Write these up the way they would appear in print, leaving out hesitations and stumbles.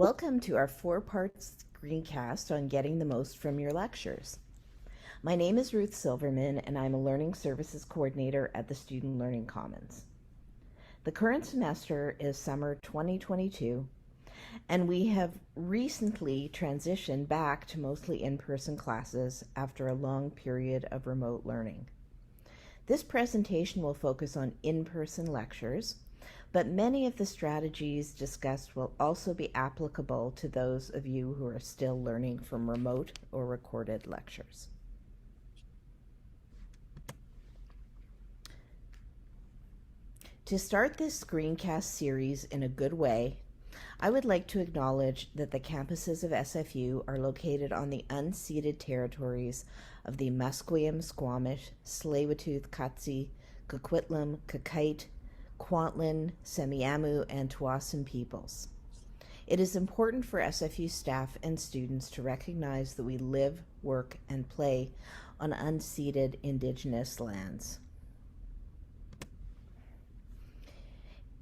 Welcome to our 4-part screencast on getting the most from your lectures. My name is Ruth Silverman and I'm a Learning Services Coordinator at the Student Learning Commons. The current semester is summer 2022 and we have recently transitioned back to mostly in-person classes after a long period of remote learning. This presentation will focus on in-person lectures, but many of the strategies discussed will also be applicable to those of you who are still learning from remote or recorded lectures. To start this screencast series in a good way, I would like to acknowledge that the campuses of SFU are located on the unceded territories of the Musqueam, Squamish, Tsleil-Waututh, Katzie, Coquitlam, Kakite, Kwantlen, Semiahmoo, and Tsawwassen peoples. It is important for SFU staff and students to recognize that we live, work, and play on unceded Indigenous lands.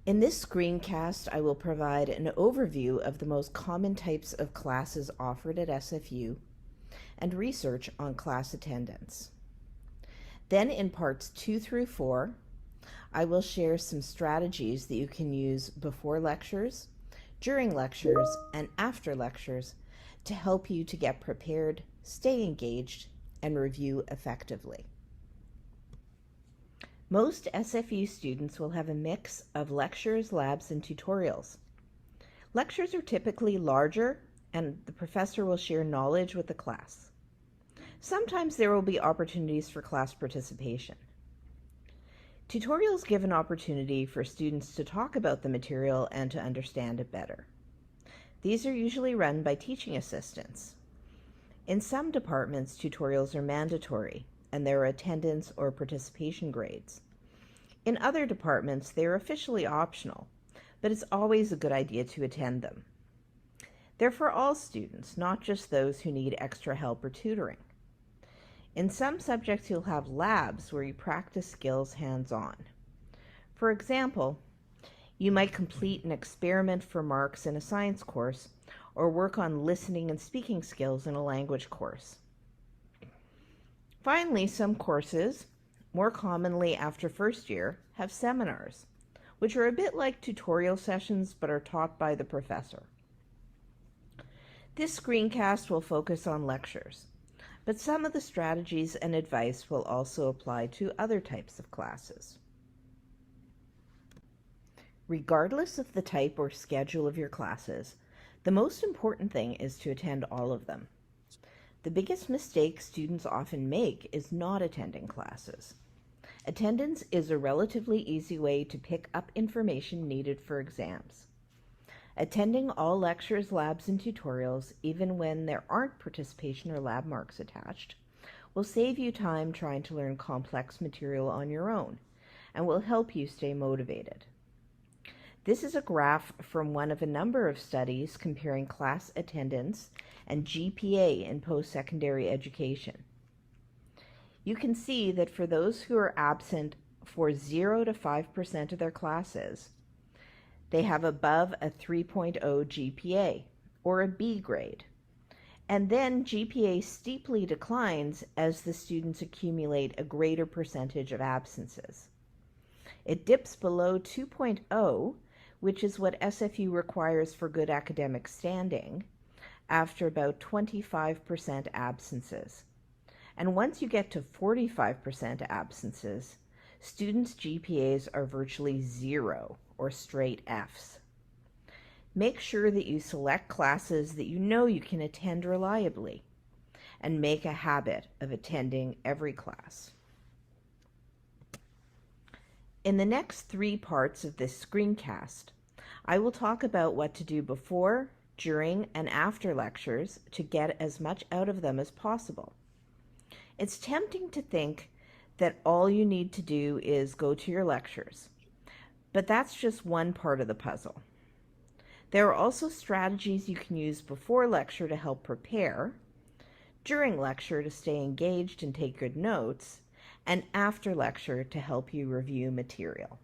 In this screencast, I will provide an overview of the most common types of classes offered at SFU and research on class attendance. Then in parts 2 through 4, I will share some strategies that you can use before lectures, during lectures, and after lectures to help you to get prepared, stay engaged, and review effectively. Most SFU students will have a mix of lectures, labs, and tutorials. Lectures are typically larger, and the professor will share knowledge with the class. Sometimes there will be opportunities for class participation. Tutorials give an opportunity for students to talk about the material and to understand it better. These are usually run by teaching assistants. In some departments, tutorials are mandatory, and there are attendance or participation grades. In other departments, they are officially optional, but it's always a good idea to attend them. They're for all students, not just those who need extra help or tutoring. In some subjects, you'll have labs where you practice skills hands-on. For example, you might complete an experiment for marks in a science course or work on listening and speaking skills in a language course. Finally, some courses, more commonly after first year, have seminars, which are a bit like tutorial sessions but are taught by the professor. This screencast will focus on lectures, but some of the strategies and advice will also apply to other types of classes. Regardless of the type or schedule of your classes, the most important thing is to attend all of them. The biggest mistake students often make is not attending classes. Attendance is a relatively easy way to pick up information needed for exams. Attending all lectures, labs, and tutorials, even when there aren't participation or lab marks attached, will save you time trying to learn complex material on your own and will help you stay motivated. This is a graph from one of a number of studies comparing class attendance and GPA in post-secondary education. You can see that for those who are absent for 0 to 5% of their classes, they have above a 3.0 GPA, or a B grade. And then GPA steeply declines as the students accumulate a greater percentage of absences. It dips below 2.0, which is what SFU requires for good academic standing, after about 25% absences. And once you get to 45% absences, students' GPAs are virtually 0 or straight Fs. Make sure that you select classes that you know you can attend reliably and make a habit of attending every class. In the next 3 parts of this screencast, I will talk about what to do before, during, and after lectures to get as much out of them as possible. It's tempting to think that all you need to do is go to your lectures, but that's just one part of the puzzle. There are also strategies you can use before lecture to help prepare, during lecture to stay engaged and take good notes, and after lecture to help you review material.